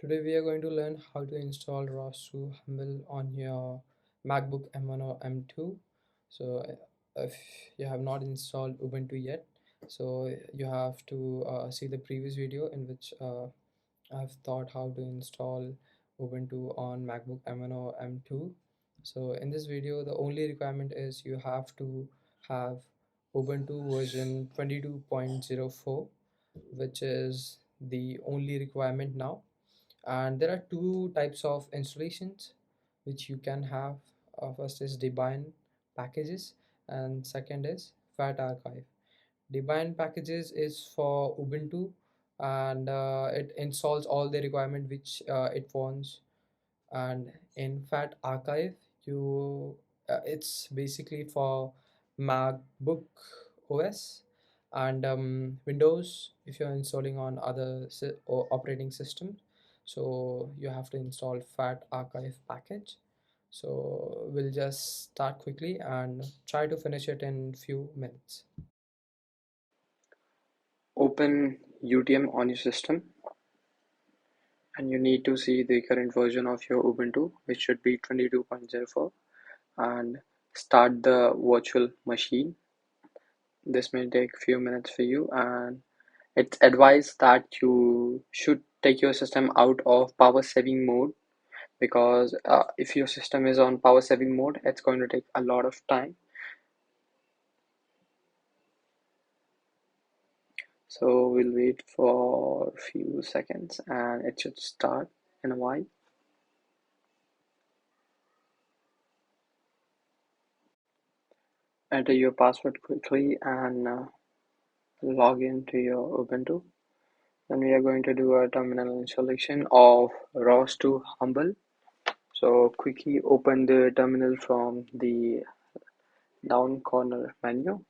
Today we are going to learn how to install ROS to Humble on your MacBook M1 or M2. So if you have not installed Ubuntu yet, so you have to see the previous video in which I've taught how to install Ubuntu on MacBook M1 or M2. So in this video, the only requirement is you have to have Ubuntu version 22.04, which is the only requirement now. And there are two types of installations which you can have. First is Debian packages, and second is Fat Archive. Debian packages is for Ubuntu, and it installs all the requirement which it wants. And in Fat Archive, you it's basically for MacBook OS and Windows if you're installing on other or operating systems. So you have to install Fat Archive package. So we'll just start quickly and try to finish it in few minutes. Open UTM on your system, and you need to see the current version of your Ubuntu, which should be 22.04, and start the virtual machine. This may take a few minutes for you, and it's advised that you should take your system out of power saving mode, because if your system is on power saving mode, it's going to take a lot of time. So we'll wait for a few seconds and it should start in a while. Enter your password quickly and log into your Ubuntu. Then we are going to do a terminal installation of ROS to Humble. So quickly open the terminal from the down corner menu.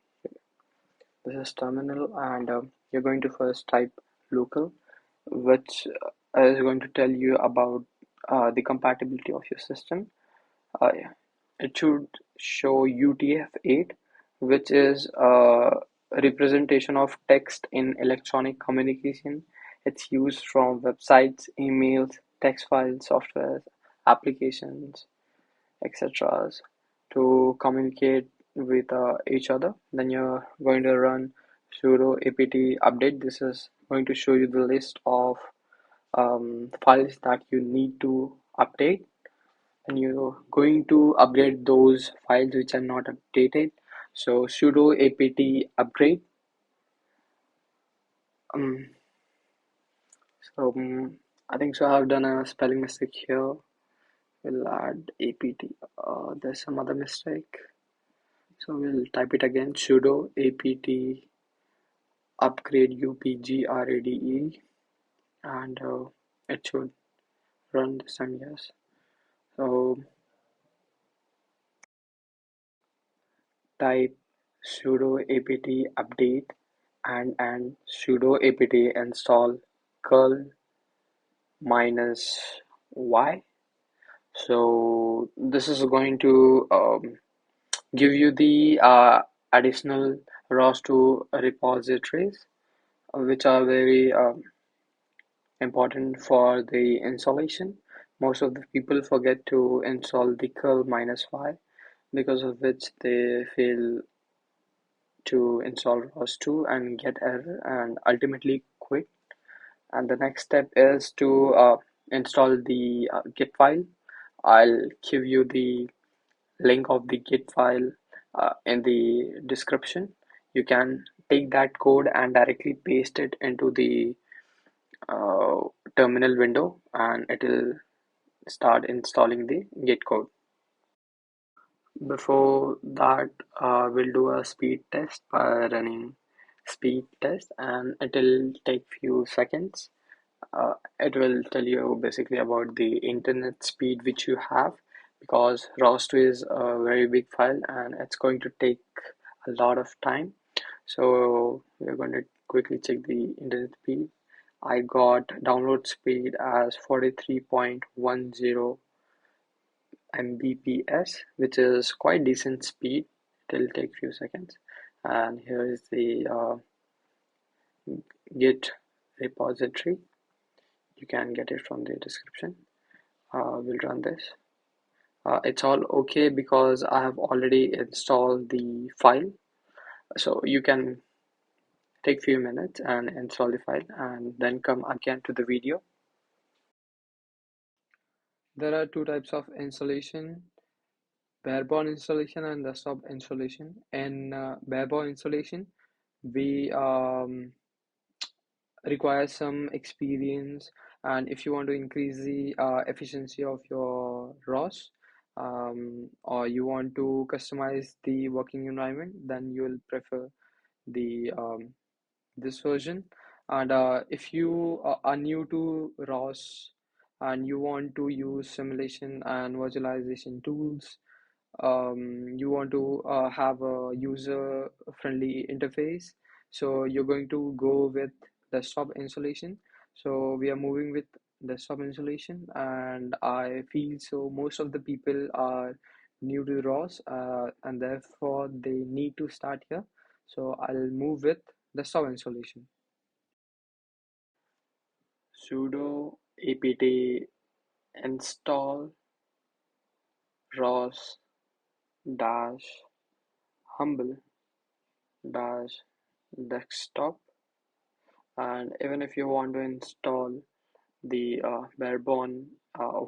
This is terminal, and you're going to first type local, which is going to tell you about the compatibility of your system. Yeah. It should show UTF-8, which is a representation of text in electronic communication. It's used from websites, emails, text files, software, applications, etc. to communicate with each other. Then you're going to run sudo apt update. This is going to show you the list of files that you need to update, and you're going to upgrade those files which are not updated. So sudo apt upgrade. um, I think so I've done a spelling mistake here. We'll add apt. There's some other mistake, so we'll type it again: sudo apt upgrade upgrade, and it should run this time. Yes. So type sudo apt update and sudo apt install curl minus y. So this is going to give you the additional ROS2 repositories, which are very important for the installation. Most of the people forget to install the curl minus y, because of which they fail to install ROS2 and get error and ultimately quit. And the next step is to install the git file. I'll give you the link of the git file in the description. You can take that code and directly paste it into the uh, terminal window, and it will start installing the git code. Before that, we'll do a speed test by running speed test, and it will take few seconds. It will tell you basically about the internet speed which you have, because ROS2 is a very big file and it's going to take a lot of time. So we're going to quickly check the internet speed. I got download speed as 43.10 Mbps, which is quite decent speed. It'll take few seconds. And here is the Git repository. You can get it from the description. We'll run this. It's all okay because I have already installed the file. So you can take few minutes and install the file and then come again to the video. There are two types of installation: barebone installation and desktop installation. In barebone installation, we require some experience, and if you want to increase the efficiency of your ROS, or you want to customize the working environment, then you will prefer the this version. And if you are new to ROS and you want to use simulation and virtualization tools, you want to have a user friendly interface, so you're going to go with desktop installation. So we are moving with desktop installation, and I feel so most of the people are new to ROS, and therefore they need to start here. So I'll move with desktop installation. Sudo apt install ROS dash humble dash desktop. And even if you want to install the barebone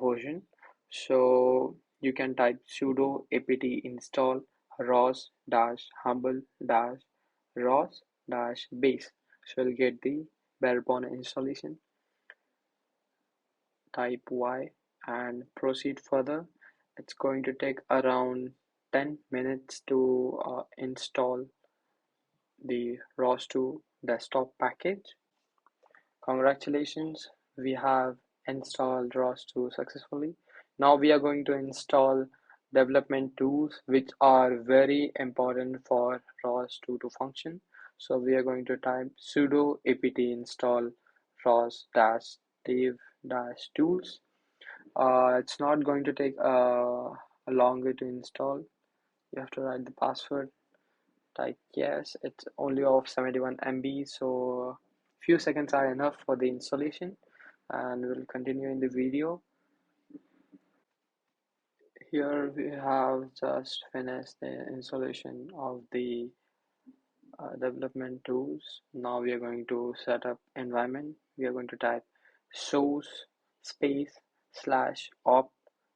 version, so you can type sudo apt install ROS dash humble dash ROS dash base. So you'll get the barebone installation. Type Y and proceed further. It's going to take around 10 minutes to install the ROS2 desktop package. Congratulations, we have installed ROS2 successfully. Now we are going to install development tools which are very important for ROS2 to function. So we are going to type sudo apt install ROS-dev-tools. It's not going to take a longer to install. You have to write the password, type yes. It's only of 71 MB, so few seconds are enough for the installation, and we'll continue in the video. Here we have just finished the installation of the development tools. Now we are going to set up environment. We are going to type source space slash op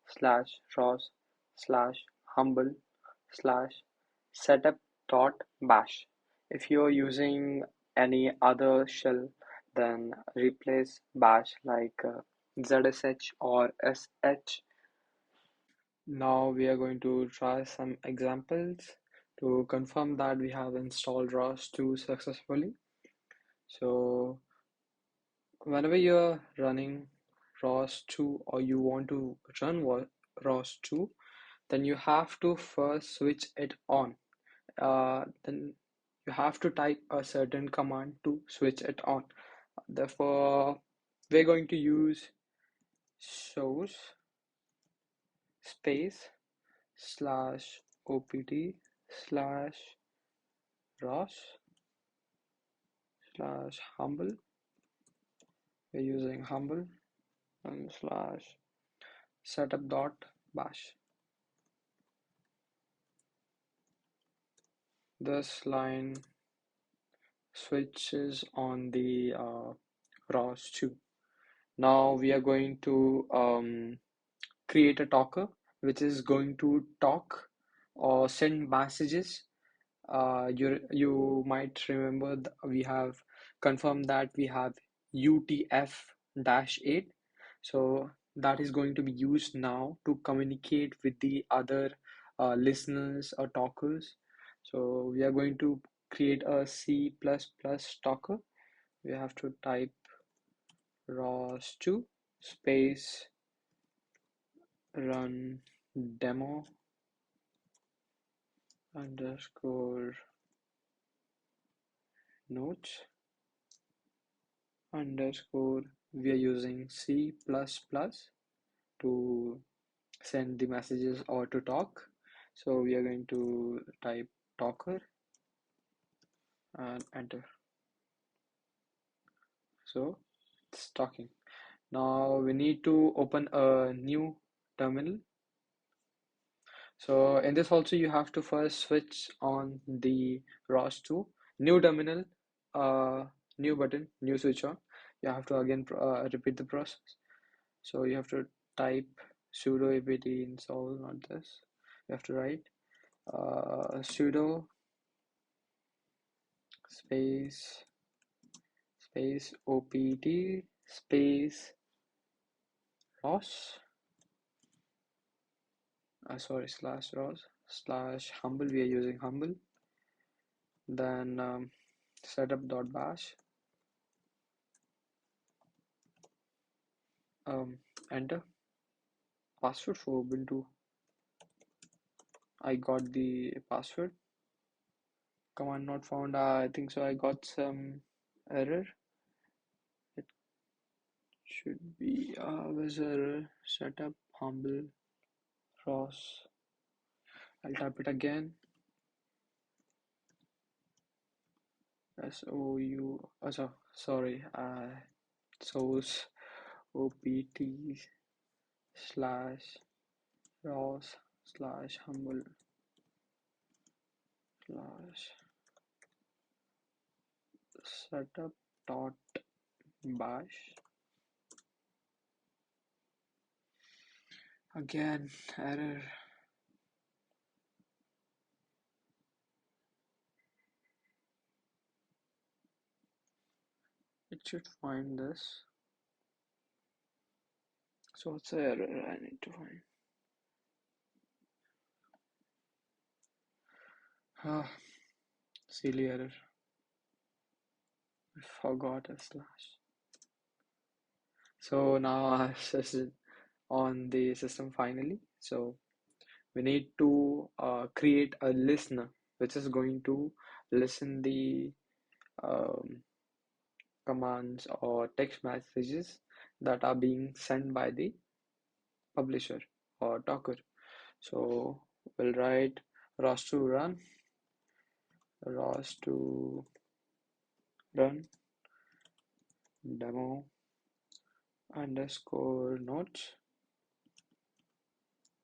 slash ROS slash humble slash setup dot bash. If you're using any other shell, then replace bash like ZSH or SH. Now we are going to try some examples to confirm that we have installed ROS2 successfully. So whenever you're running ROS2 or you want to run ROS2, then you have to first switch it on. Then you have to type a certain command to switch it on. Therefore, we're going to use source space slash opt slash ROS slash humble. We're using humble and slash setup dot bash. This line switches on the ROS2. Now we are going to create a talker which is going to talk or send messages. You might remember we have confirmed that we have UTF-8, so that is going to be used now to communicate with the other listeners or talkers. So we are going to create a C++ talker. We have to type ROS2 space run demo underscore notes underscore. We are using C++ to send the messages or to talk. So we are going to type talker and enter. So it's talking. Now we need to open a new terminal. So in this also you have to first switch on the ROS2 new terminal, new button, new switch on. You have to again repeat the process. So you have to type sudo apt install, not this. You have to write sudo space opt space ROS, sorry, slash ROS slash humble. We are using humble. Then setup.bash, enter password for Ubuntu. I got the password. Command not found. I think so. I got some error. It should be was error setup humble ROS. I'll type it again. SOU. Sorry. Source opt slash ROS slash humble slash setup dot bash. Again, error. It should find this. So what's the error I need to find? Ah, silly error. I forgot a slash. So now I've accessed on the system finally. So we need to create a listener which is going to listen the um, commands or text messages that are being sent by the publisher or talker. So we'll write ROS to run, ROS to run demo underscore notes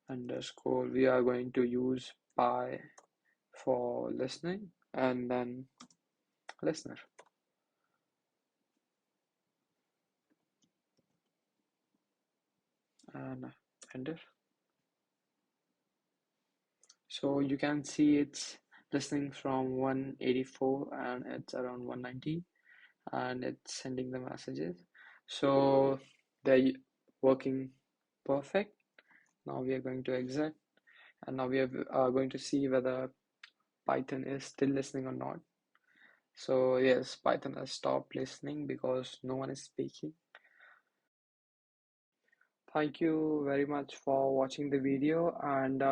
underscore. We are going to use pi for listening and then listener and enter. So you can see it's listening from 184 and it's around 190 and it's sending the messages. So they're working perfect. Now we are going to exit and now we are going to see whether Python is still listening or not. So yes, Python has stopped listening because no one is speaking. Thank you very much for watching the video and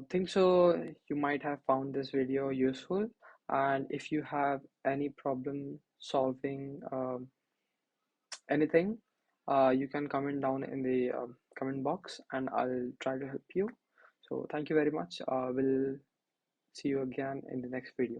think so you might have found this video useful, and if you have any problem solving anything, you can comment down in the comment box and I'll try to help you. So thank you very much. We'll see you again in the next video.